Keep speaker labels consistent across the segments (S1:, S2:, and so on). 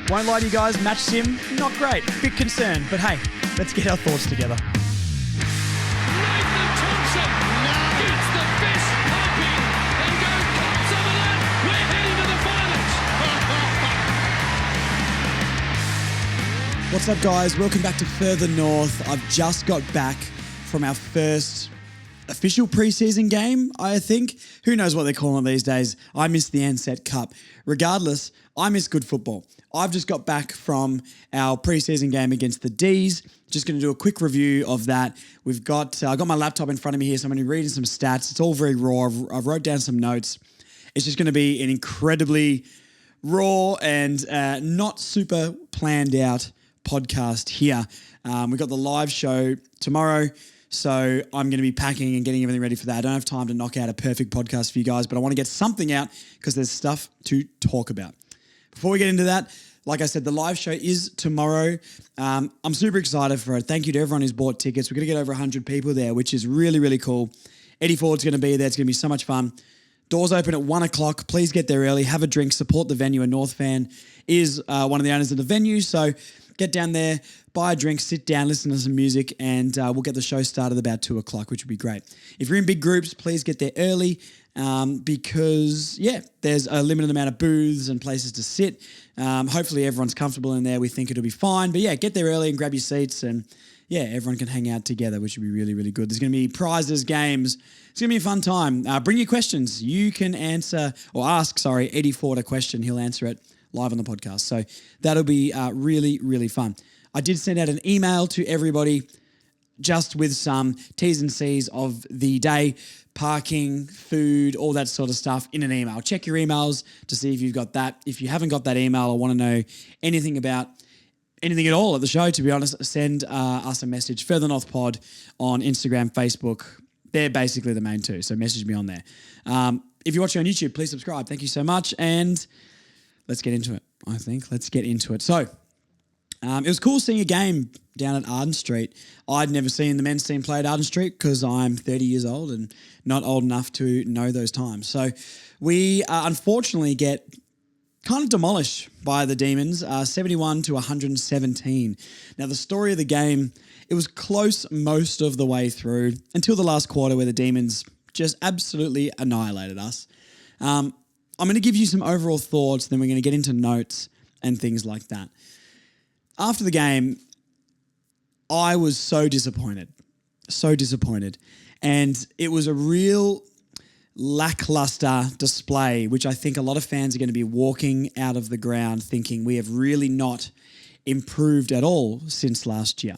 S1: Won't lie to you guys, match sim, not great. Bit concerned, but hey, let's get our thoughts together.
S2: Nathan Thompson gets the best pumping and goes cuts over that. We're heading to the finals.
S3: What's up, guys? Welcome back to Further North. I've just got back from our first official preseason game, I think. Who knows what they're calling it these days? I miss the Ansett Cup. Regardless, I miss good football. I've just got back from our preseason game against the Dees. Just going to do a quick review of that. We've got I got my laptop in front of me here, so I'm going to be reading some stats. It's all very raw. I've wrote down some notes. It's just going to be an incredibly raw and not super planned out podcast here. We've got the live show tomorrow, so I'm going to be packing and getting everything ready for that. I don't have time to knock out a perfect podcast for you guys, but I want to get something out because there's stuff to talk about. Before we get into that, like I said, the live show is tomorrow. I'm super excited for it. Thank you to everyone who's bought tickets. We're going to get over 100 people there, which is really, really cool. Eddie Ford's going to be there. It's going to be so much fun. Doors open at 1 o'clock. Please get there early. Have a drink. Support the venue. A North fan is one of the owners of the venue. So get down there, buy a drink, sit down, listen to some music, and we'll get the show started about 2 o'clock, which would be great. If you're in big groups, please get there early because, there's a limited amount of booths and places to sit. Hopefully everyone's comfortable in there. We think it'll be fine. But, get there early and grab your seats and, everyone can hang out together, which would be really, really good. There's going to be prizes, games. It's going to be a fun time. Bring your questions. You can ask Eddie Ford a question. He'll answer it live on the podcast. So that'll be really, really fun. I did send out an email to everybody just with some T's and C's of the day, parking, food, all that sort of stuff in an email. Check your emails to see if you've got that. If you haven't got that email or want to know anything about anything at all at the show, to be honest, send us a message, Further North Pod on Instagram, Facebook. They're basically the main two, so message me on there. If you're watching on YouTube, please subscribe. Thank you so much, and let's get into it, I think. Let's get into it. So, it was cool seeing a game down at Arden Street. I'd never seen the men's team play at Arden Street because I'm 30 years old and not old enough to know those times. So we unfortunately get kind of demolished by the Demons, 71 to 117. Now, the story of the game, it was close most of the way through until the last quarter where the Demons just absolutely annihilated us. I'm going to give you some overall thoughts, then we're going to get into notes and things like that. After the game, I was so disappointed. And it was a real lackluster display, which I think a lot of fans are going to be walking out of the ground thinking we have really not improved at all since last year.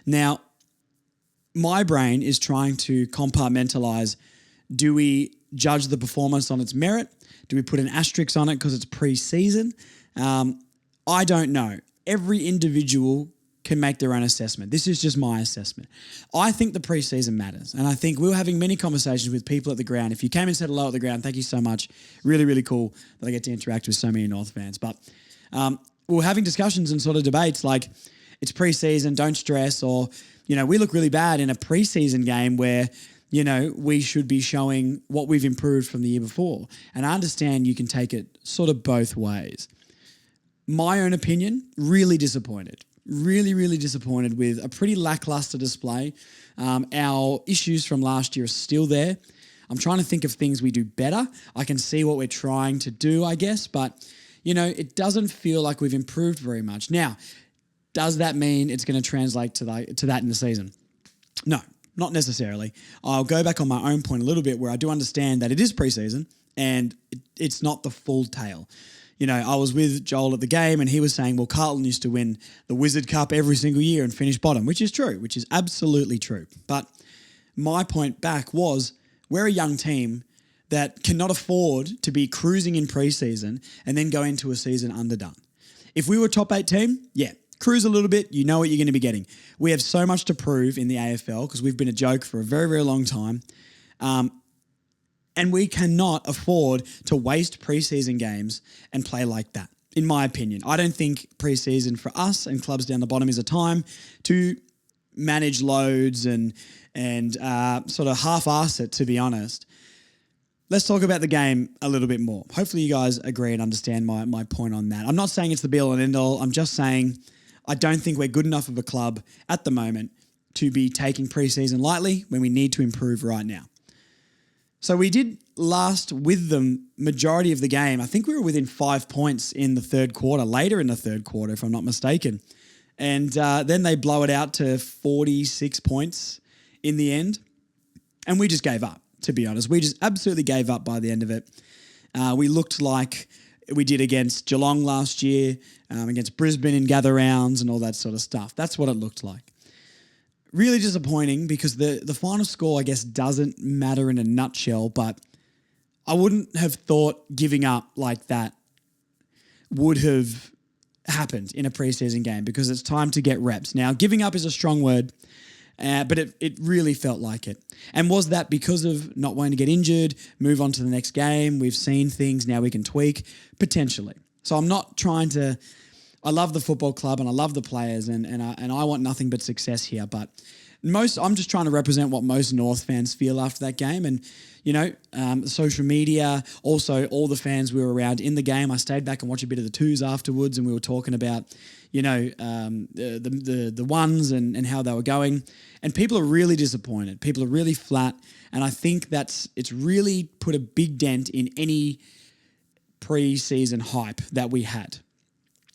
S3: Now, my brain is trying to compartmentalize, do we judge the performance on its merit? Do we put an asterisk on it because it's pre-season? I don't know. Every individual can make their own assessment. This is just my assessment. I think the preseason matters. And I think we were having many conversations with people at the ground. If you came and said hello at the ground, thank you so much. Really, really cool that I get to interact with so many North fans. But we were having discussions and sort of debates like it's preseason, don't stress, or, we look really bad in a preseason game where, we should be showing what we've improved from the year before. And I understand you can take it sort of both ways. My own opinion, really disappointed. Really, really disappointed with a pretty lackluster display. Our issues from last year are still there. I'm trying to think of things we do better. I can see what we're trying to do, I guess, but, it doesn't feel like we've improved very much. Now, does that mean it's going to translate to that in the season? No, not necessarily. I'll go back on my own point a little bit where I do understand that it is preseason and it's not the full tale. I was with Joel at the game and he was saying, well, Carlton used to win the Wizard Cup every single year and finish bottom, which is true, which is absolutely true. But my point back was we're a young team that cannot afford to be cruising in preseason and then go into a season underdone. If we were a top 8 team, cruise a little bit, you know what you're going to be getting. We have so much to prove in the AFL because we've been a joke for a very, very long time. And we cannot afford to waste preseason games and play like that, in my opinion. I don't think preseason for us and clubs down the bottom is a time to manage loads and sort of half-arse it, to be honest. let's talk about the game a little bit more. Hopefully you guys agree and understand my point on that. I'm not saying it's the be-all and end-all. I'm just saying I don't think we're good enough of a club at the moment to be taking preseason lightly when we need to improve right now. So we did last with them majority of the game. I think we were within 5 points in the third quarter, later in the third quarter, if I'm not mistaken. And then they blow it out to 46 points in the end. And we just gave up, to be honest. We just absolutely gave up by the end of it. We looked like we did against Geelong last year, against Brisbane in gather rounds and all that sort of stuff. That's what it looked like. Really disappointing because the final score, I guess, doesn't matter in a nutshell, but I wouldn't have thought giving up like that would have happened in a preseason game because it's time to get reps. Now, giving up is a strong word, but it really felt like it. And was that because of not wanting to get injured, move on to the next game? We've seen things, now we can tweak, potentially. So I'm not trying to... I love the football club and I love the players and I want nothing but success here. But I'm just trying to represent what most North fans feel after that game. And, social media, also all the fans we were around in the game. I stayed back and watched a bit of the twos afterwards and we were talking about, the ones and how they were going. And people are really disappointed. People are really flat. And I think it's really put a big dent in any pre-season hype that we had.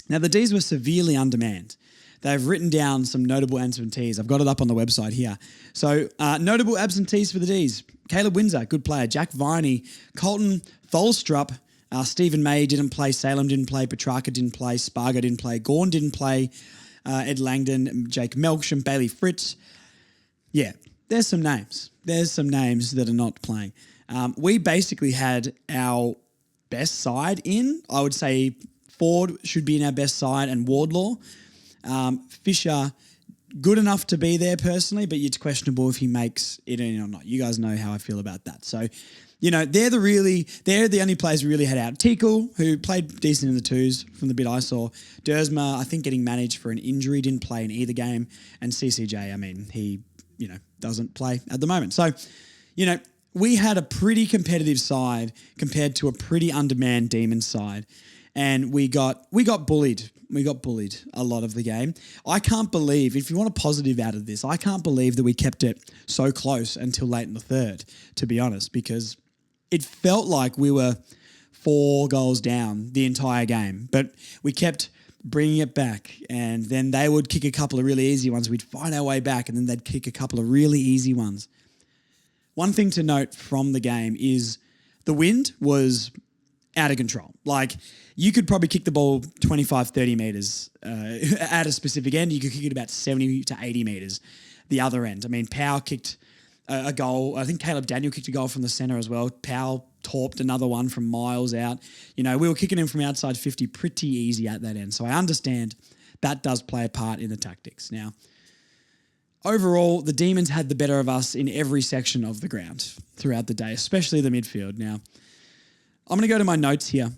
S3: Now, the Dees were severely undermanned. They've written down some notable absentees. I've got it up on the website here. So, notable absentees for the Dees. Caleb Windsor, good player. Jack Viney, Colton Tholstrup, Stephen May didn't play, Salem didn't play, Petrarca didn't play, Spargo didn't play, Gorn didn't play, Ed Langdon, Jake Melksham, Bailey Fritz. Yeah, there's some names. There's some names that are not playing. We basically had our best side in, I would say, Ford should be in our best side and Wardlaw. Fisher, good enough to be there personally, but it's questionable if he makes it in or not. You guys know how I feel about that. So, they're the only players who really had out. Tickle, who played decent in the twos from the bit I saw. Dersma, I think getting managed for an injury, didn't play in either game. And CCJ, he, doesn't play at the moment. So, we had a pretty competitive side compared to a pretty undermanned Demons side. And we got bullied. We got bullied a lot of the game. I can't believe, if you want a positive out of this, I can't believe that we kept it so close until late in the third, to be honest, because it felt like we were 4 goals down the entire game. But we kept bringing it back, and then they would kick a couple of really easy ones. We'd find our way back, and then they'd kick a couple of really easy ones. One thing to note from the game is the wind was out of control. Like, you could probably kick the ball 25, 30 metres at a specific end. You could kick it about 70 to 80 metres the other end. Powell kicked a goal. I think Caleb Daniel kicked a goal from the centre as well. Powell torped another one from miles out. We were kicking him from outside 50 pretty easy at that end. So I understand that does play a part in the tactics. Now, overall, the Demons had the better of us in every section of the ground throughout the day, especially the midfield. Now, I'm going to go to my notes here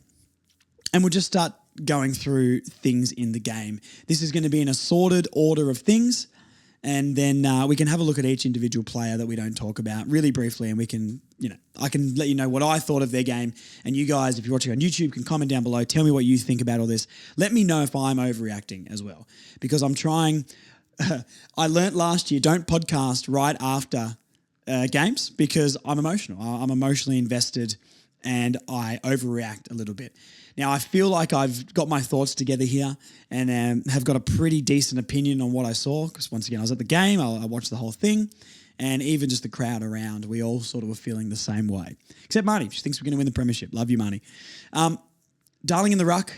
S3: and we'll just start going through things in the game. This is going to be in a sorted order of things, and then we can have a look at each individual player that we don't talk about really briefly, and we can, I can let you know what I thought of their game, and you guys, if you're watching on YouTube, can comment down below, tell me what you think about all this. Let me know if I'm overreacting as well, because I'm trying... I learnt last year, don't podcast right after games because I'm emotional. I'm emotionally invested and I overreact a little bit. Now, I feel like I've got my thoughts together here and have got a pretty decent opinion on what I saw because, once again, I was at the game, I watched the whole thing, and even just the crowd around, we all sort of were feeling the same way. Except Marnie, she thinks we're going to win the premiership. Love you, Marnie. Darling in the ruck,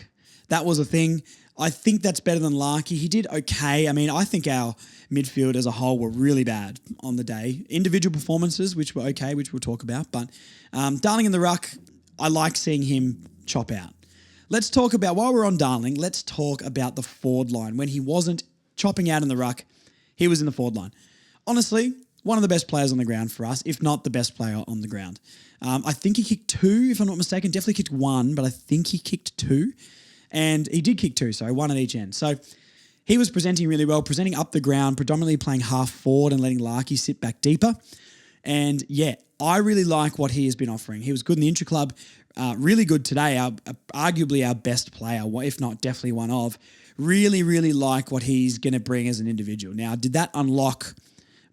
S3: that was a thing. I think that's better than Larky. He did okay. I think our midfield as a whole were really bad on the day. Individual performances, which were okay, which we'll talk about. But Darling in the ruck, I like seeing him chop out. Let's talk about, while we're on Darling, let's talk about the forward line. When he wasn't chopping out in the ruck, he was in the forward line. Honestly, one of the best players on the ground for us, if not the best player on the ground. I think he kicked 2, if I'm not mistaken. Definitely kicked 1, but I think he kicked 2. And he did kick 2, so 1 at each end. So he was presenting really well, presenting up the ground, predominantly playing half forward and letting Larky sit back deeper. And yeah, I really like what he has been offering. He was good in the intra-club, really good today, arguably our best player, if not definitely one of. Really, really like what he's going to bring as an individual. Now, did that unlock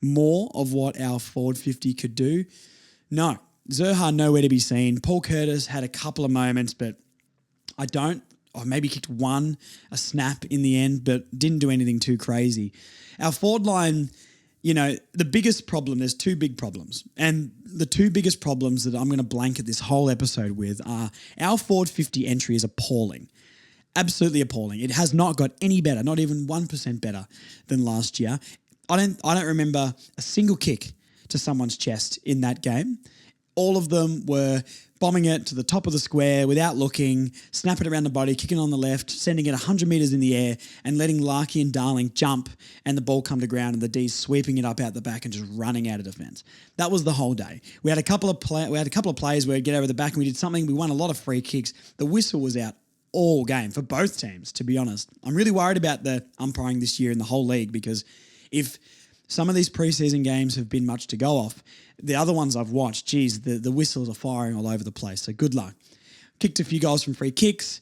S3: more of what our forward 50 could do? No. Zerha nowhere to be seen. Paul Curtis had a couple of moments, but maybe kicked a snap in the end, but didn't do anything too crazy. Our forward line, the biggest problem, there's two big problems. And the two biggest problems that I'm going to blanket this whole episode with are our forward 50 entry is appalling. Absolutely appalling. It has not got any better, not even 1% better than last year. I don't remember a single kick to someone's chest in that game. All of them were bombing it to the top of the square without looking, snapping around the body, kicking on the left, sending it 100 metres in the air and letting Larky and Darling jump and the ball come to ground and the Dees sweeping it up out the back and just running out of defence. That was the whole day. We had a couple of players where we'd get over the back and we did something. We won a lot of free kicks. The whistle was out all game for both teams, to be honest. I'm really worried about the umpiring this year in the whole league because if some of these preseason games have been much to go off, the other ones I've watched, the whistles are firing all over the place. So good luck. Kicked a few goals from free kicks.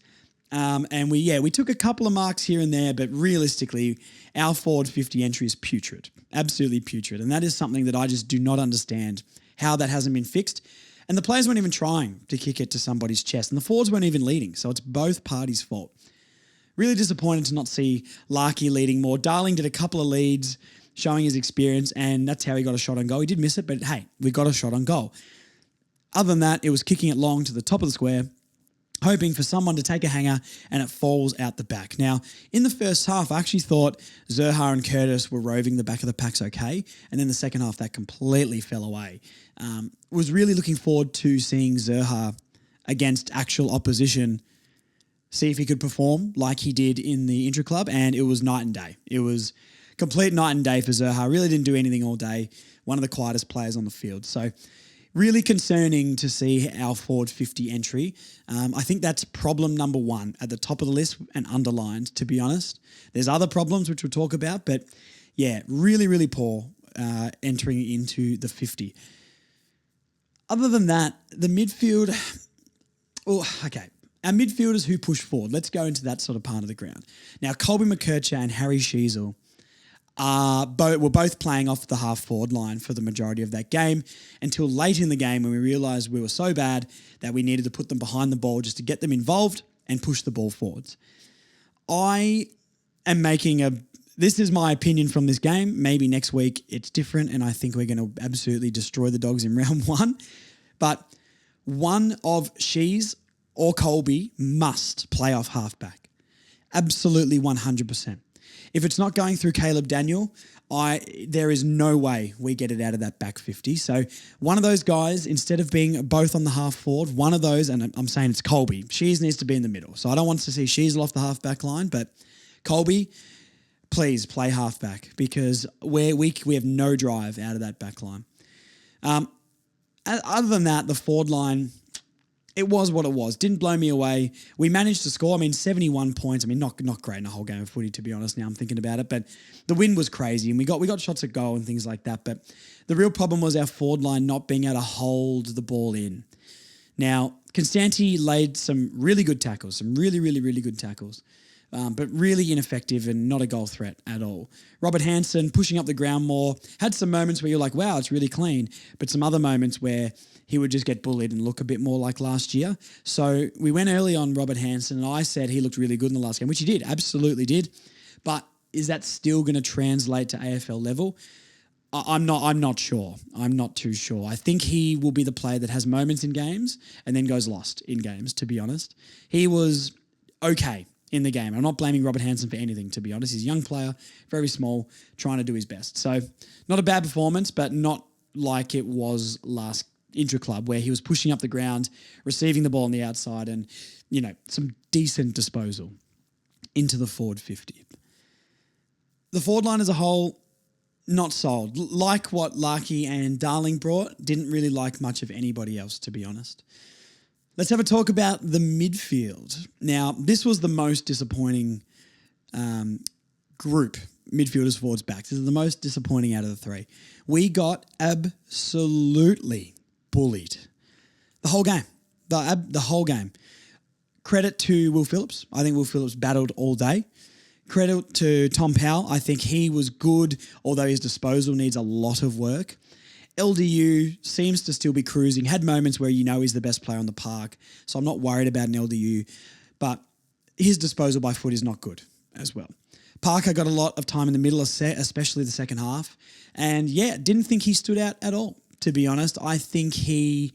S3: And we took a couple of marks here and there, but realistically, our forward 50 entry is putrid. Absolutely putrid. And that is something that I just do not understand how that hasn't been fixed. And the players weren't even trying to kick it to somebody's chest. And the forwards weren't even leading. So it's both parties' fault. Really disappointed to not see Larky leading more. Darling did a couple of leads, showing his experience, and that's how he got a shot on goal. He did miss it, but hey, we got a shot on goal. Other than that, it was kicking it long to the top of the square, hoping for someone to take a hanger, and it falls out the back. Now, in the first half, I actually thought Zerha and Curtis were roving the back of the packs okay, and then the second half, that completely fell away. Was really looking forward to seeing Zerha against actual opposition, see if he could perform like he did in the intra-club, and it was night and day. It was complete night and day for Zerha. Really didn't do anything all day. One of the quietest players on the field. So really concerning to see our forward 50 entry. I think that's problem number one at the top of the list and underlined, to be honest. There's other problems which we'll talk about, but yeah, really, really poor entering into the 50. Other than that, the midfield... Oh, okay. Our midfielders who push forward. Let's go into that sort of part of the ground. Now, Colby McKercher and Harry Sheasel were both playing off the half forward line for the majority of that game until late in the game when we realised we were so bad that we needed to put them behind the ball just to get them involved and push the ball forwards. I am this is my opinion from this game. Maybe next week it's different and I think we're going to absolutely destroy the Dogs in round one. But one of Shees or Colby must play off halfback. Absolutely 100%. If it's not going through Caleb Daniel, there is no way we get it out of that back 50. So one of those guys, instead of being both on the half forward, one of those, and I'm saying it's Colby, Shees needs to be in the middle. So I don't want to see Shees off the halfback line, but Colby, please play halfback because we have no drive out of that back line. Other than that, the forward line... It was what it was. Didn't blow me away. We managed to score. 71 points. Not great in a whole game of footy, to be honest, now I'm thinking about it. But the win was crazy and we got shots at goal and things like that. But the real problem was our forward line not being able to hold the ball in. Now, Constanti laid some really good tackles, some really, really, really good tackles. But really ineffective and not a goal threat at all. Robert Hansen pushing up the ground more, had some moments where you're like, wow, it's really clean, but some other moments where he would just get bullied and look a bit more like last year. So we went early on Robert Hansen and I said he looked really good in the last game, which he did, absolutely did. But is that still going to translate to AFL level? I'm not sure. I'm not too sure. I think he will be the player that has moments in games and then goes lost in games, to be honest. He was okay in the game. I'm not blaming Robert Hansen for anything, to be honest. He's a young player, very small, trying to do his best. So not a bad performance, but not like it was last intra-club where he was pushing up the ground, receiving the ball on the outside and, some decent disposal into the forward 50. The forward line as a whole, not sold. Like what Larky and Darling brought, didn't really like much of anybody else, to be honest. Let's have a talk about the midfield. Now, this was the most disappointing group midfielders, forwards, backs. This is the most disappointing out of the three. We got absolutely bullied the whole game. The whole game. Credit to Will Phillips. I think Will Phillips battled all day. Credit to Tom Powell. I think he was good, although his disposal needs a lot of work. LDU seems to still be cruising. Had moments where he's the best player on the park, so I'm not worried about an LDU. But his disposal by foot is not good as well. Parker got a lot of time in the middle, especially the second half. And didn't think he stood out at all, to be honest. I think he's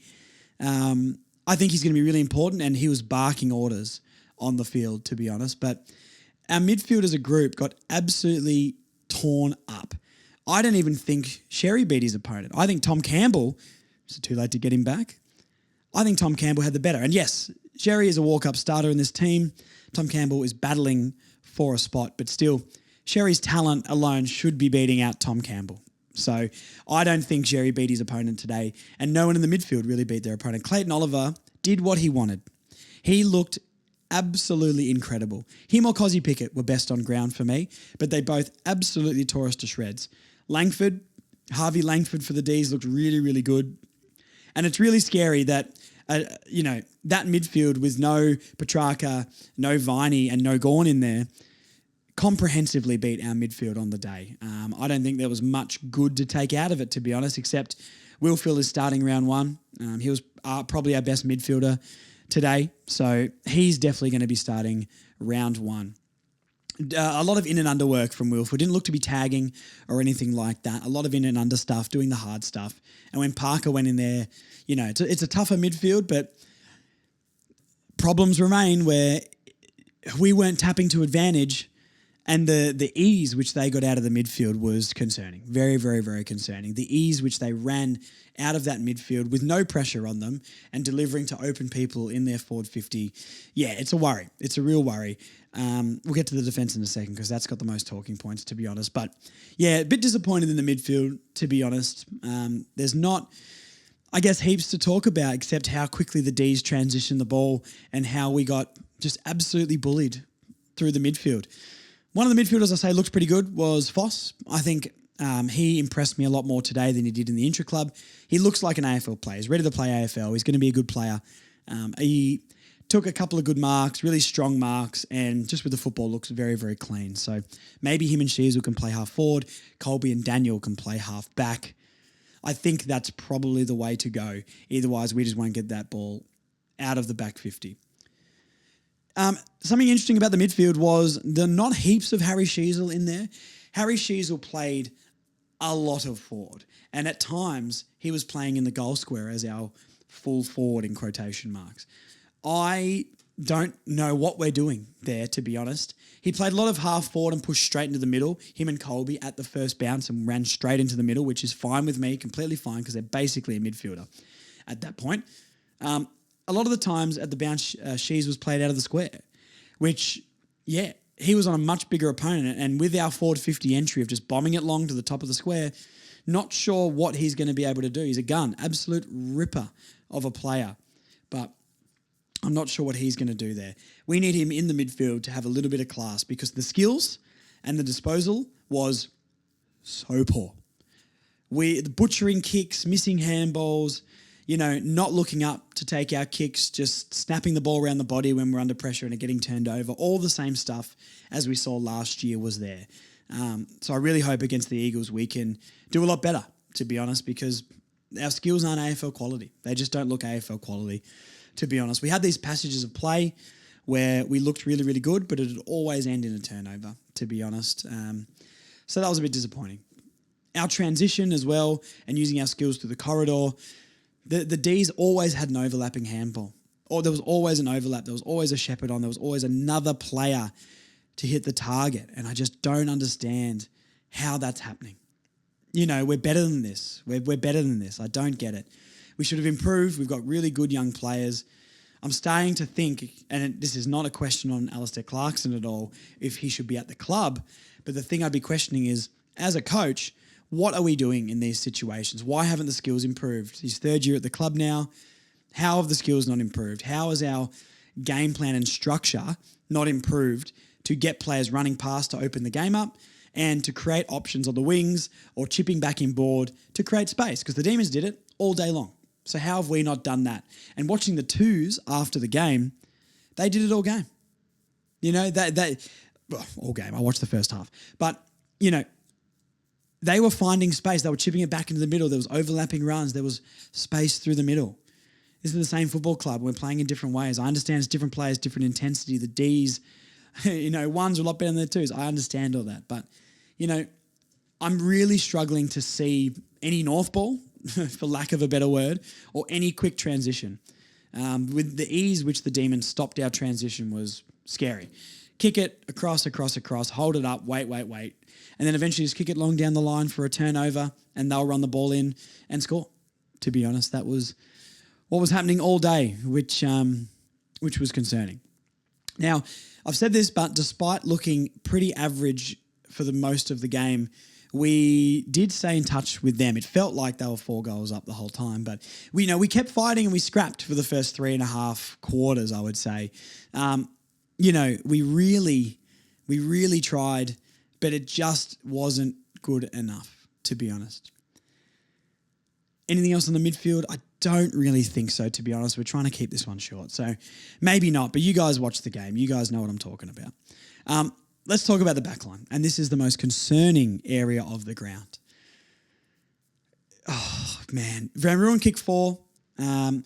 S3: going to be really important, and he was barking orders on the field, to be honest. But our midfield as a group got absolutely torn up. I don't even think Sherry beat his opponent. I think Tom Campbell, is it too late to get him back? I think Tom Campbell had the better. And yes, Sherry is a walk-up starter in this team. Tom Campbell is battling for a spot, but still, Sherry's talent alone should be beating out Tom Campbell. So I don't think Sherry beat his opponent today, and no one in the midfield really beat their opponent. Clayton Oliver did what he wanted. He looked absolutely incredible. Him or Cozzy Pickett were best on ground for me, but they both absolutely tore us to shreds. Harvey Langford for the Dees looked really, really good. And it's really scary that, that midfield with no Petrarca, no Viney and no Gawn in there comprehensively beat our midfield on the day. I don't think there was much good to take out of it, to be honest, except Will Phil is starting round one. He was probably our best midfielder today, so he's definitely going to be starting round one. A lot of in and under work from Wilford. Didn't look to be tagging or anything like that. A lot of in and under stuff, doing the hard stuff. And when Parker went in there, it's a tougher midfield, but problems remain where we weren't tapping to advantage, and the ease which they got out of the midfield was concerning. Very, very, very concerning. The ease which they ran out of that midfield with no pressure on them and delivering to open people in their forward 50. Yeah, it's a worry. It's a real worry. We'll get to the defence in a second because that's got the most talking points, to be honest. But yeah, a bit disappointed in the midfield, to be honest. There's not, I guess, heaps to talk about except how quickly the D's transitioned the ball and how we got just absolutely bullied through the midfield. One of the midfielders I say looked pretty good was Foss. I think he impressed me a lot more today than he did in the intra-club. He looks like an AFL player. He's ready to play AFL. He's going to be a good player. He took a couple of good marks, really strong marks, and just with the football looks very, very clean. So maybe him and Sheasel can play half forward. Colby and Daniel can play half back. I think that's probably the way to go. Otherwise, we just won't get that ball out of the back 50. Something interesting about the midfield was there are not heaps of Harry Sheasel in there. Harry Sheasel played a lot of forward, and at times he was playing in the goal square as our full forward in quotation marks. I don't know what we're doing there, to be honest. He played a lot of half forward and pushed straight into the middle, him and Colby at the first bounce, and ran straight into the middle, which is fine with me, completely fine, because they're basically a midfielder at that point. A lot of the times at the bounce, Shees was played out of the square, which, he was on a much bigger opponent, and with our forward 50 entry of just bombing it long to the top of the square, not sure what he's going to be able to do. He's a gun, absolute ripper of a player, but I'm not sure what he's going to do there. We need him in the midfield to have a little bit of class because the skills and the disposal was so poor. The butchering kicks, missing handballs, not looking up to take our kicks, just snapping the ball around the body when we're under pressure and it getting turned over. All the same stuff as we saw last year was there. So I really hope against the Eagles we can do a lot better, to be honest, because our skills aren't AFL quality. They just don't look AFL quality, to be honest. We had these passages of play where we looked really, really good, but it would always end in a turnover, to be honest. So that was a bit disappointing. Our transition as well and using our skills through the corridor, the D's always had an overlapping handball. Or there was always an overlap. There was always a shepherd on. There was always another player to hit the target. And I just don't understand how that's happening. We're better than this. We're better than this. I don't get it. We should have improved. We've got really good young players. I'm starting to think, and this is not a question on Alistair Clarkson at all, if he should be at the club, but the thing I'd be questioning is, as a coach, what are we doing in these situations? Why haven't the skills improved? He's third year at the club now. How have the skills not improved? How has our game plan and structure not improved to get players running past to open the game up and to create options on the wings or chipping back in board to create space, because the Demons did it all day long. So how have we not done that? And watching the twos after the game, they did it all game. You know, all game. I watched the first half. But, you know, they were finding space. They were chipping it back into the middle. There was overlapping runs. There was space through the middle. This is the same football club. We're playing in different ways. I understand it's different players, different intensity. The Dees, you know, ones are a lot better than the twos. I understand all that. But, you know, I'm really struggling to see any North ball, for lack of a better word, or any quick transition. With the ease which the Demons stopped our transition was scary. Kick it across, hold it up, wait. And then eventually just kick it long down the line for a turnover and they'll run the ball in and score. To be honest, that was what was happening all day, which was concerning. Now, I've said this, but despite looking pretty average for the most of the game, we did stay in touch with them. It felt like they were 4 goals up the whole time, but we kept fighting and we scrapped for the first 3.5 quarters, I would say. We really tried, but it just wasn't good enough, to be honest. Anything else on the midfield? I don't really think so, to be honest. We're trying to keep this one short, so maybe not, but you guys watch the game. You guys know what I'm talking about. Let's talk about the back line, and this is the most concerning area of the ground. Oh, man. Van Ruin kicked 4. And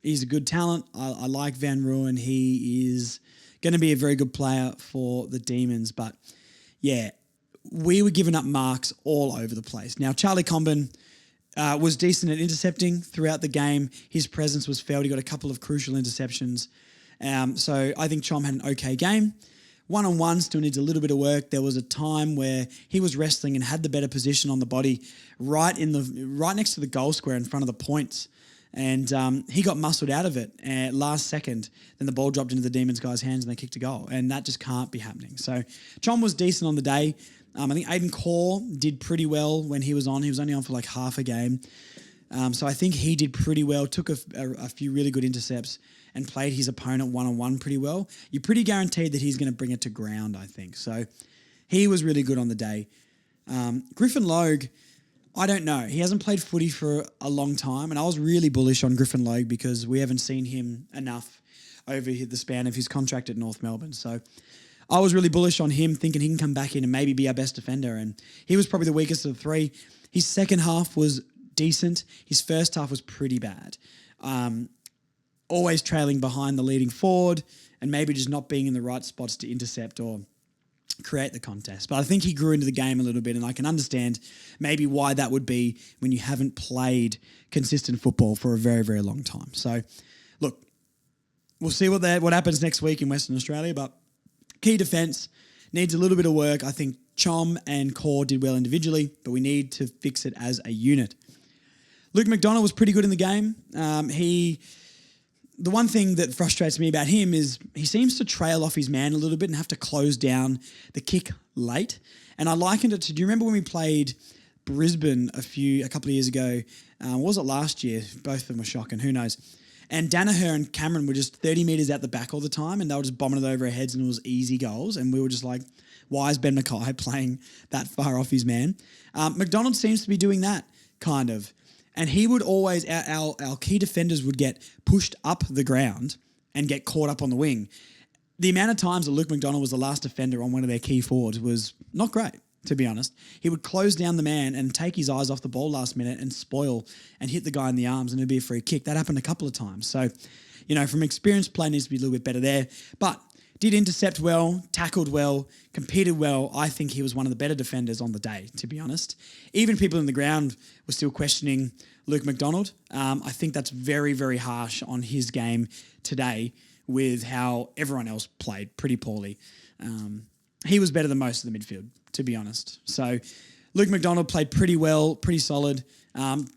S3: he's a good talent. I like Van Ruin. He is going to be a very good player for the Demons, but yeah, we were giving up marks all over the place. Now, Charlie Comben was decent at intercepting throughout the game. His presence was felt. He got a couple of crucial interceptions. So I think Chom had an okay game. One-on-one still needs a little bit of work. There was a time where he was wrestling and had the better position on the body right next to the goal square in front of the points. And he got muscled out of it last second. Then the ball dropped into the Demons guys' hands and they kicked a goal. And that just can't be happening. So Chom was decent on the day. I think Aiden Core did pretty well when he was on. He was only on for like half a game. So I think he did pretty well, took a few really good intercepts and played his opponent one-on-one pretty well. You're pretty guaranteed that he's going to bring it to ground, I think. So he was really good on the day. Griffin Logue, I don't know. He hasn't played footy for a long time, and I was really bullish on Griffin Logue because we haven't seen him enough over the span of his contract at North Melbourne. So I was really bullish on him, thinking he can come back in and maybe be our best defender, and he was probably the weakest of the 3. His second half was decent. His first half was pretty bad. Always trailing behind the leading forward and maybe just not being in the right spots to intercept or create the contest. But I think he grew into the game a little bit, and I can understand maybe why that would be when you haven't played consistent football for a very, very long time. So, look, we'll see what happens next week in Western Australia, but key defence needs a little bit of work. I think Chom and Core did well individually, but we need to fix it as a unit. Luke McDonald was pretty good in the game. The one thing that frustrates me about him is he seems to trail off his man a little bit and have to close down the kick late. And I likened it to, do you remember when we played Brisbane a couple of years ago? Was it last year? Both of them were shocking. Who knows? And Danaher and Cameron were just 30 metres out the back all the time, and they were just bombing it over our heads, and it was easy goals. And we were just like, why is Ben Mackay playing that far off his man? McDonald seems to be doing that, kind of. And he would always, our key defenders would get pushed up the ground and get caught up on the wing. The amount of times that Luke McDonald was the last defender on one of their key forwards was not great, to be honest. He would close down the man and take his eyes off the ball last minute and spoil and hit the guy in the arms, and it'd be a free kick. That happened a couple of times. So, from experience, play needs to be a little bit better there. But did intercept well, tackled well, competed well. I think he was one of the better defenders on the day, to be honest. Even people in the ground were still questioning Luke McDonald. I think that's very, very harsh on his game today with how everyone else played pretty poorly. He was better than most of the midfield, to be honest. So Luke McDonald played pretty well, pretty solid.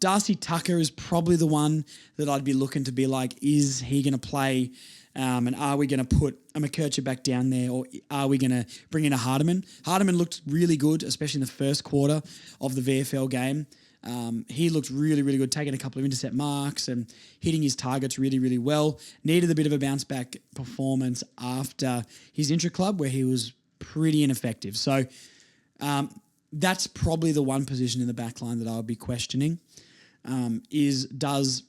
S3: Darcy Tucker is probably the one that I'd be looking to be like, is he going to play? And are we going to put a McKercher back down there, or are we going to bring in a Hardiman? Hardiman looked really good, especially in the first quarter of the VFL game. He looked really, really good, taking a couple of intercept marks and hitting his targets really, really well. Needed a bit of a bounce back performance after his intra-club where he was pretty ineffective. So that's probably the one position in the back line that I would be questioning does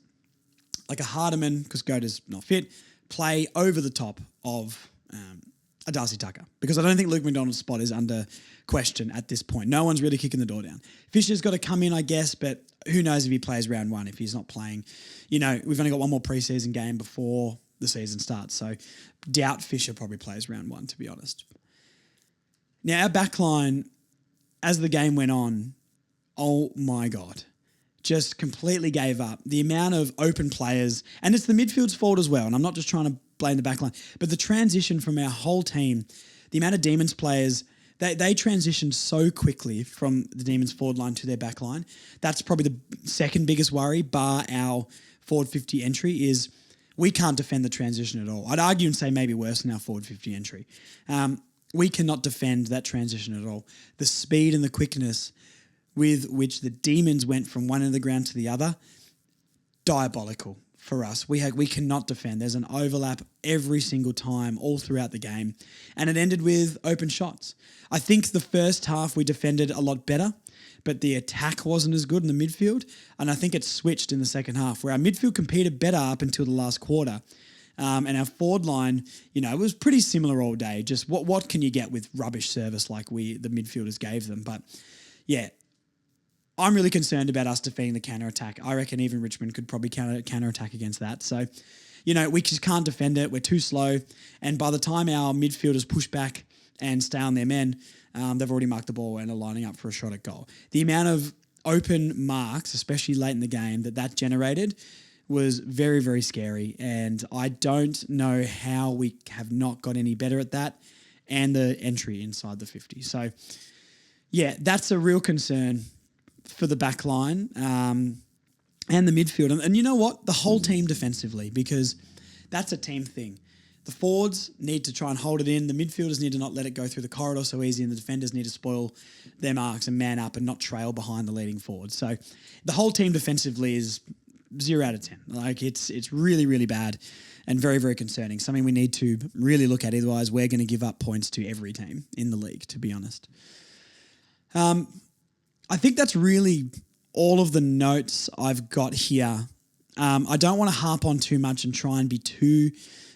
S3: like a Hardiman, because Goda's not fit, play over the top of a Darcy Tucker? Because I don't think Luke McDonald's spot is under question at this point. No one's really kicking the door down. Fisher's got to come in, I guess, but who knows if he plays round one if he's not playing. We've only got one more preseason game before the season starts, so doubt Fisher probably plays round one, to be honest. Now, our back line, as the game went on, oh my God, just completely gave up. The amount of open players, and it's the midfield's fault as well, and I'm not just trying to blame the back line, but the transition from our whole team, the amount of Demons players, they transitioned so quickly from the Demons forward line to their back line. That's probably the second biggest worry, bar our forward 50 entry, is we can't defend the transition at all. I'd argue and say maybe worse than our forward 50 entry. We cannot defend that transition at all. The speed and the quickness with which the Demons went from one end of the ground to the other, diabolical for us. We cannot defend. There's an overlap every single time all throughout the game, and it ended with open shots. I think the first half we defended a lot better, but the attack wasn't as good in the midfield, and I think it switched in the second half where our midfield competed better up until the last quarter. And our forward line, it was pretty similar all day. Just what can you get with rubbish service like the midfielders gave them? But yeah, I'm really concerned about us defending the counter-attack. I reckon even Richmond could probably counter-attack against that. So, we just can't defend it. We're too slow. And by the time our midfielders push back and stay on their men, they've already marked the ball and are lining up for a shot at goal. The amount of open marks, especially late in the game, that generated was very, very scary. And I don't know how we have not got any better at that and the entry inside the 50. So, yeah, that's a real concern for the back line and the midfield. And you know what? The whole team defensively, because that's a team thing. The forwards need to try and hold it in. The midfielders need to not let it go through the corridor so easy, and the defenders need to spoil their marks and man up and not trail behind the leading forward. So the whole team defensively is 0 out of 10. Like it's really, really bad and very, very concerning. Something we need to really look at. Otherwise, we're going to give up points to every team in the league, to be honest. I think that's really all of the notes I've got here. I don't want to harp on too much and try and be too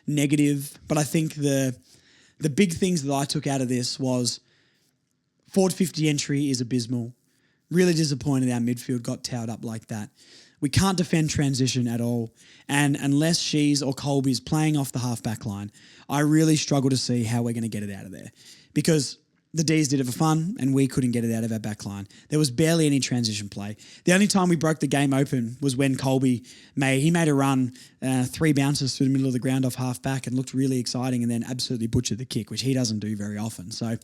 S3: negative, but I think the big things that I took out of this was forward 50 entry is abysmal. Really disappointed our midfield got towed up like that. We can't defend transition at all. And unless Shees or Colby's playing off the half-back line, I really struggle to see how we're going to get it out of there. Because the Dees did it for fun and we couldn't get it out of our back line. There was barely any transition play. The only time we broke the game open was when Colby made a run, 3 bounces through the middle of the ground off half-back and looked really exciting, and then absolutely butchered the kick, which he doesn't do very often. So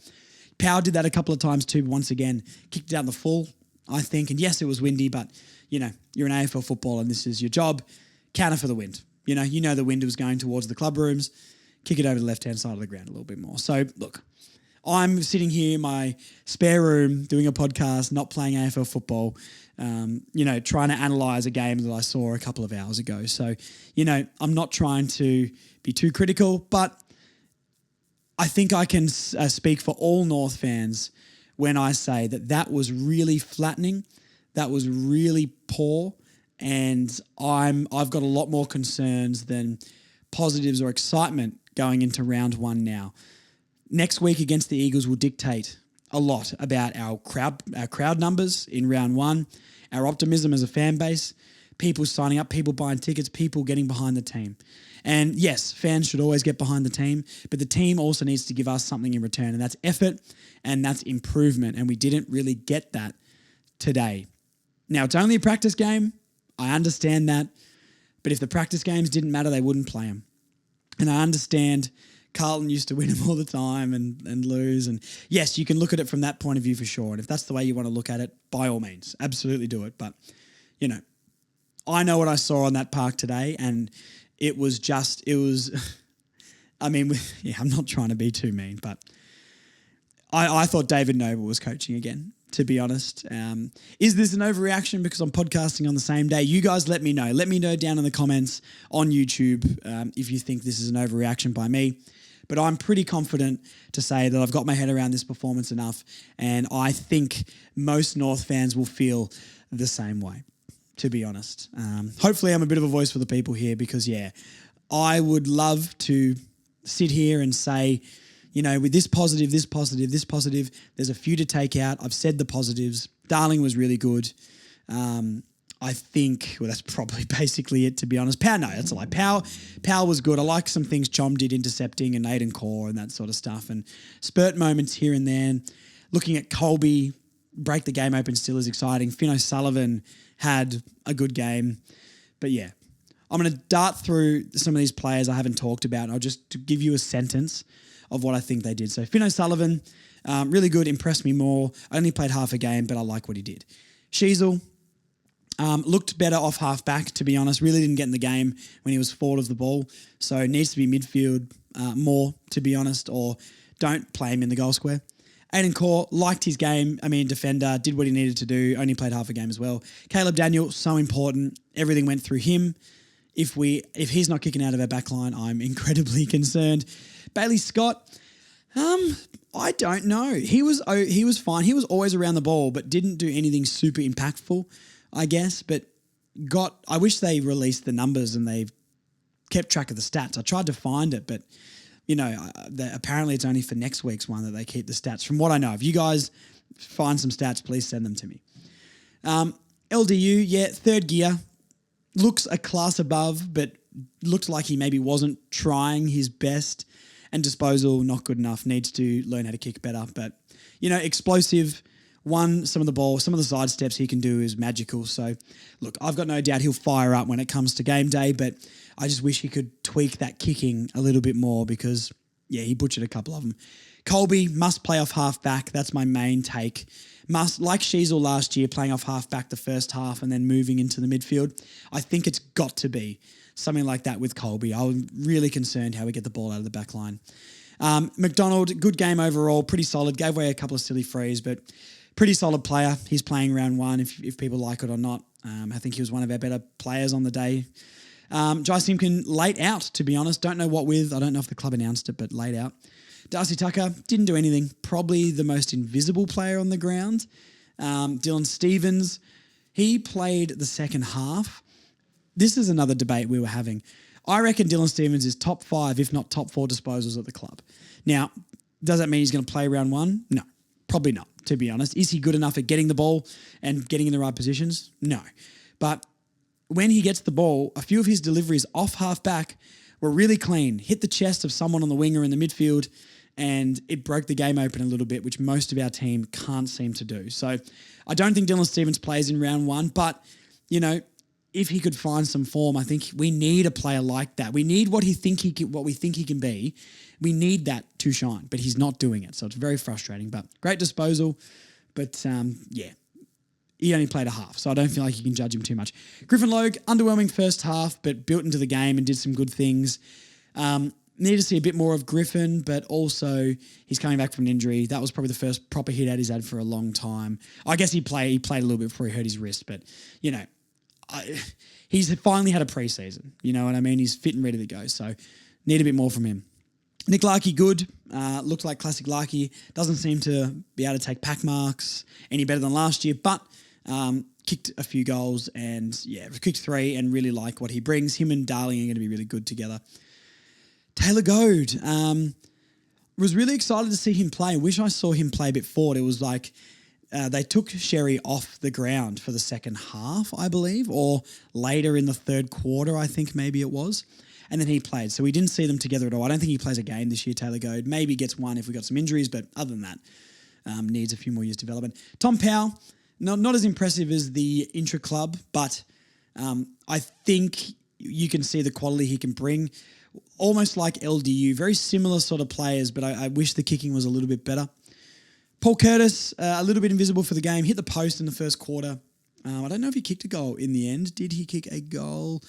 S3: Powell did that a couple of times too, but once again, kicked it out in the full, I think. And yes, it was windy, but you're an AFL footballer and this is your job. Counter for the wind. You know the wind was going towards the club rooms. Kick it over the left-hand side of the ground a little bit more. So look, I'm sitting here in my spare room doing a podcast, not playing AFL football, trying to analyse a game that I saw a couple of hours ago. So, I'm not trying to be too critical, but I think I can speak for all North fans when I say that was really flattening, that was really poor, and I've got a lot more concerns than positives or excitement going into round one now. Next week against the Eagles will dictate a lot about our crowd numbers in round one, our optimism as a fan base, people signing up, people buying tickets, people getting behind the team. And yes, fans should always get behind the team, but the team also needs to give us something in return, and that's effort and that's improvement, and we didn't really get that today. Now, it's only a practice game. I understand that, but if the practice games didn't matter, they wouldn't play them. And I understand Carlton used to win them all the time and lose. And yes, you can look at it from that point of view for sure. And if that's the way you want to look at it, by all means, absolutely do it. But, I know what I saw on that park today, and I'm not trying to be too mean, but I thought David Noble was coaching again, to be honest. Is this an overreaction because I'm podcasting on the same day? You guys let me know. Let me know down in the comments on YouTube if you think this is an overreaction by me. But I'm pretty confident to say that I've got my head around this performance enough, and I think most North fans will feel the same way, to be honest. Hopefully I'm a bit of a voice for the people here because, I would love to sit here and say, with this positive, there's a few to take out. I've said the positives. Darling was really good. I think, that's probably basically it, to be honest. Power, no, that's a lie. Power was good. I like some things Chom did intercepting and Aiden Core and that sort of stuff, and spurt moments here and there. And looking at Colby break the game open still is exciting. Finn O'Sullivan had a good game. But I'm going to dart through some of these players I haven't talked about. I'll just give you a sentence of what I think they did. So Finn O'Sullivan, really good, impressed me more. Only played half a game, but I like what he did. Sheasel, looked better off half-back, to be honest. Really didn't get in the game when he was forward of the ball. So needs to be midfield more, to be honest, or don't play him in the goal square. Aiden Core, liked his game. Defender, did what he needed to do. Only played half a game as well. Caleb Daniel, so important. Everything went through him. If he's not kicking out of our back line, I'm incredibly concerned. Bailey Scott, I don't know. He was fine. He was always around the ball, but didn't do anything super impactful, I guess. But I wish they released the numbers and they kept track of the stats. I tried to find it, but apparently it's only for next week's one that they keep the stats. From what I know, if you guys find some stats, please send them to me. LDU, third gear. Looks a class above, but looked like he maybe wasn't trying his best. And disposal, not good enough. Needs to learn how to kick better. But, explosive. Some of the ball, some of the side steps he can do is magical. So, look, I've got no doubt he'll fire up when it comes to game day, but I just wish he could tweak that kicking a little bit more because, he butchered a couple of them. Colby must play off half-back. That's my main take. Must, like Sheasel last year, playing off half-back the first half and then moving into the midfield. I think it's got to be something like that with Colby. I'm really concerned how we get the ball out of the back line. McDonald, good game overall, pretty solid. Gave away a couple of silly frees, but pretty solid player. He's playing round one, if people like it or not. I think he was one of our better players on the day. Jai Simpkin, late out, to be honest. Don't know what with. I don't know if the club announced it, but late out. Darcy Tucker, didn't do anything. Probably the most invisible player on the ground. Dylan Stevens, he played the second half. This is another debate we were having. I reckon Dylan Stevens is top 5, if not top 4 disposals at the club. Now, does that mean he's going to play round one? No, probably not, to be honest. Is he good enough at getting the ball and getting in the right positions? No. But when he gets the ball, a few of his deliveries off half-back were really clean. Hit the chest of someone on the wing or in the midfield, and it broke the game open a little bit, which most of our team can't seem to do. So I don't think Dylan Stevens plays in round one, but, if he could find some form, I think we need a player like that. We need what we think he can be. We need that to shine, but he's not doing it. So it's very frustrating, but great disposal. But he only played a half, so I don't feel like you can judge him too much. Griffin Logue, underwhelming first half, but built into the game and did some good things. Need to see a bit more of Griffin, but also he's coming back from an injury. That was probably the first proper hit out he's had for a long time. I guess he played a little bit before he hurt his wrist, but, he's finally had a preseason. You know what I mean? He's fit and ready to go, so need a bit more from him. Nick Larkey, good. Looks like classic Larkey. Doesn't seem to be able to take pack marks any better than last year, but kicked a few goals and, kicked 3 and really like what he brings. Him and Darling are going to be really good together. Taylor Goad. Was really excited to see him play. Wish I saw him play a bit forward. It was like they took Sherry off the ground for the second half, I believe, or later in the third quarter, I think maybe it was. And then he played. So we didn't see them together at all. I don't think he plays a game this year, Taylor Goad. Maybe gets one if we got some injuries, but other than that, needs a few more years development. Tom Powell, not as impressive as the intra-club, but I think you can see the quality he can bring. Almost like LDU, very similar sort of players, but I wish the kicking was a little bit better. Paul Curtis, a little bit invisible for the game, hit the post in the first quarter. I don't know if he kicked a goal in the end. Did he kick a goal?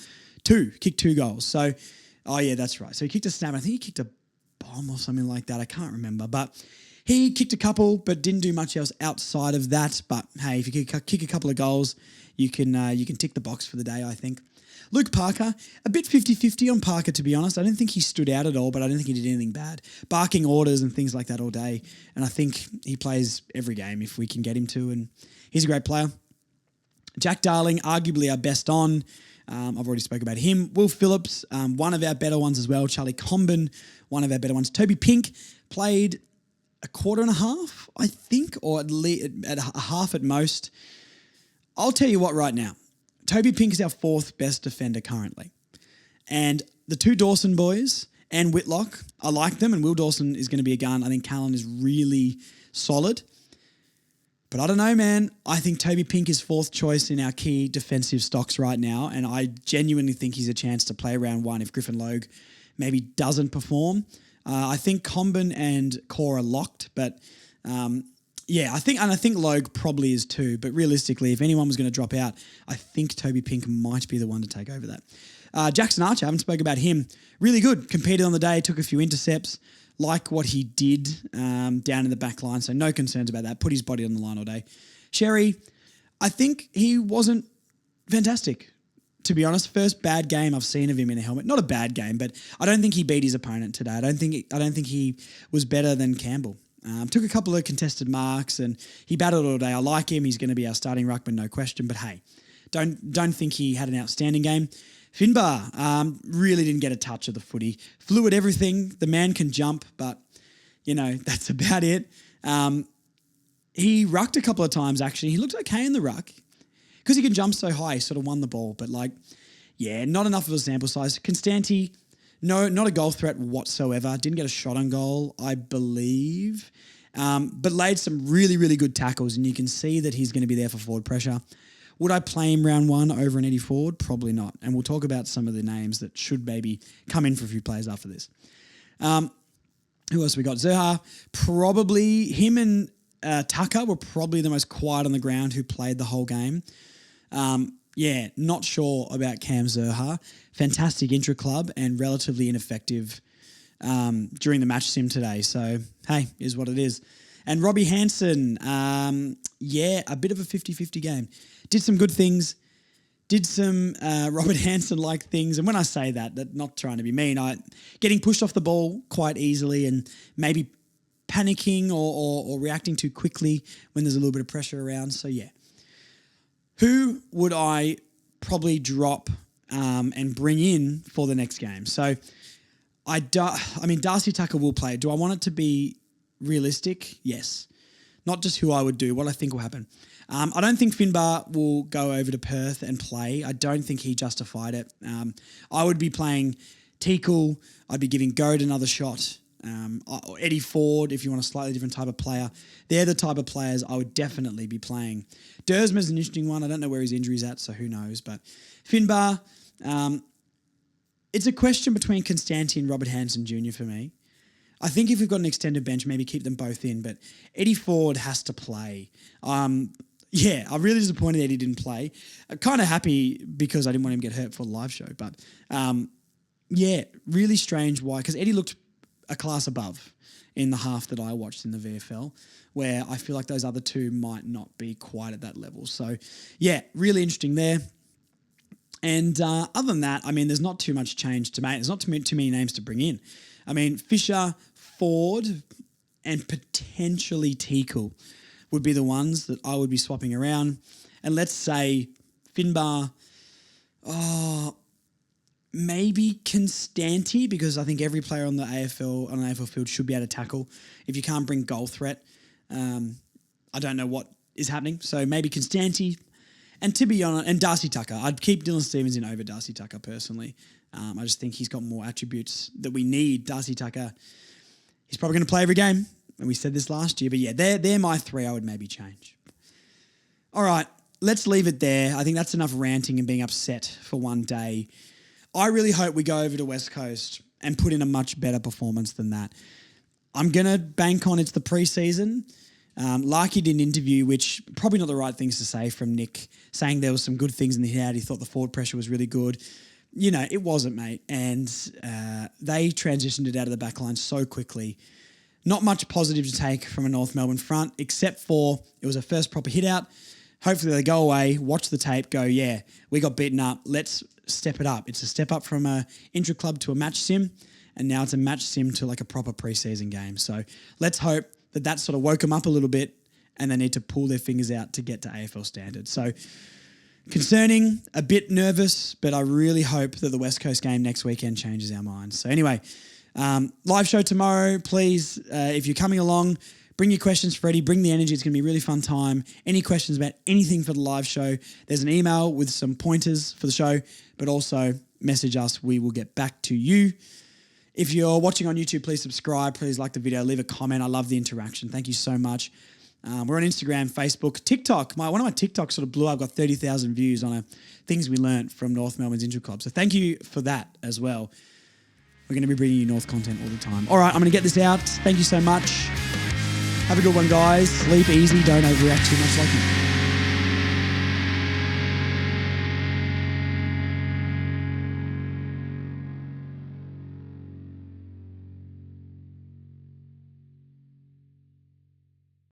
S3: Kicked 2 goals. So, that's right. So he kicked a snap. I think he kicked a bomb or something like that. I can't remember. But he kicked a couple, but didn't do much else outside of that. But hey, if you kick a couple of goals, you can tick the box for the day, I think. Luke Parker, a bit 50-50 on Parker, to be honest. I don't think he stood out at all, but I don't think he did anything bad. Barking orders and things like that all day. And I think he plays every game if we can get him to, and he's a great player. Jack Darling, arguably our best on. I've already spoke about him. Will Phillips, one of our better ones as well. Charlie Comben, one of our better ones. Toby Pink played a quarter and a half, I think, or at least at a half at most. I'll tell you what right now. Toby Pink is our fourth best defender currently. And the two Dawson boys and Whitlock, I like them, and Will Dawson is going to be a gun. I think Callan is really solid. But I don't know, man. I think Toby Pink is fourth choice in our key defensive stocks right now, and I genuinely think he's a chance to play round one if Griffin Logue maybe doesn't perform. I think Comben and Core are locked, but I think Logue probably is too. But realistically, if anyone was going to drop out, I think Toby Pink might be the one to take over that. Jackson Archer, I haven't spoken about him. Really good. Competed on the day, took a few intercepts. Like what he did down in the back line, so no concerns about that. Put his body on the line all day. Sherry, I think he wasn't fantastic, to be honest. First bad game I've seen of him in a helmet. Not a bad game, but I don't think he beat his opponent today. I don't think he was better than Campbell. Took a couple of contested marks and he battled all day. I like him. He's going to be our starting ruckman, no question. But hey, don't think he had an outstanding game. Finbar really didn't get a touch of the footy. Fluid everything. The man can jump, but, that's about it. He rucked a couple of times, actually. He looked okay in the ruck. Because he can jump so high, he sort of won the ball. But, not enough of a sample size. Constanti, no, not a goal threat whatsoever. Didn't get a shot on goal, I believe. But laid some really, really good tackles, and you can see that he's going to be there for forward pressure. Would I play him round one over an Eddie Ford? Probably not. And we'll talk about some of the names that should maybe come in for a few players after this. Who else we got? Zerha, probably him and Tucker were probably the most quiet on the ground who played the whole game. Not sure about Cam Zerha. Fantastic intra-club and relatively ineffective during the match sim today. So, hey, is what it is. And Robbie Hansen, a bit of a 50-50 game. Did some good things, did some Robert Hansen-like things. And when I say that not trying to be mean, getting pushed off the ball quite easily and maybe panicking or reacting too quickly when there's a little bit of pressure around. So, yeah. Who would I probably drop and bring in for the next game? So, Darcy Tucker will play. Do I want it to be realistic? Yes. Not just who I would do, what I think will happen. I don't think Finbar will go over to Perth and play. I don't think he justified it. I would be playing Teakle. I'd be giving Goad another shot. Or Eddie Ford, if you want a slightly different type of player. They're the type of players I would definitely be playing. Dersma's an interesting one. I don't know where his injury's at, so who knows. But Finbar, it's a question between Constanti and Robert Hansen Jr. for me. I think if we've got an extended bench, maybe keep them both in. But Eddie Ford has to play. I'm really disappointed Eddie didn't play. I'm kind of happy because I didn't want him to get hurt for the live show. But, really strange why. Because Eddie looked a class above in the half that I watched in the VFL, where I feel like those other two might not be quite at that level. So, really interesting there. And other than that, there's not too much change to make. There's not too many names to bring in. Fisher, Ford, and potentially Teakle would be the ones that I would be swapping around. And let's say Finbar, maybe Constanti, because I think every player on the AFL field should be able to tackle. If you can't bring goal threat, I don't know what is happening. So maybe Constanti. And to be honest, and Darcy Tucker. I'd keep Dylan Stevens in over Darcy Tucker personally. I just think he's got more attributes that we need. Darcy Tucker, he's probably going to play every game. And we said this last year. But they're my three I would maybe change. All right, let's leave it there. I think that's enough ranting and being upset for one day. I really hope we go over to West Coast and put in a much better performance than that. I'm going to bank on it's the preseason. Larky did an interview, which probably not the right things to say from Nick, saying there was some good things in the head. He thought the forward pressure was really good. It wasn't, mate. And they transitioned it out of the back line so quickly. Not much positive to take from a North Melbourne front, except for it was a first proper hit out. hopefully they go away, watch the tape, go, yeah, we got beaten up. Let's step it up. It's a step up from a intra-club to a match sim, and now it's a match sim to like a proper preseason game. So let's hope that sort of woke them up a little bit and they need to pull their fingers out to get to AFL standards. So concerning, a bit nervous, but I really hope that the West Coast game next weekend changes our minds. So anyway, live show tomorrow. Please, if you're coming along, bring your questions for Freddie. Bring the energy. It's going to be a really fun time. Any questions about anything for the live show, there's an email with some pointers for the show, but also message us. We will get back to you. If you're watching on YouTube, please subscribe. Please like the video. Leave a comment. I love the interaction. Thank you so much. We're on Instagram, Facebook, TikTok. One of my TikToks sort of blew up. I've got 30,000 views on things we learnt from North Melbourne's Intra Club. So thank you for that as well. We're going to be bringing you North content all the time. All right, I'm going to get this out. Thank you so much. Have a good one, guys. Sleep easy. Don't overreact too much like me.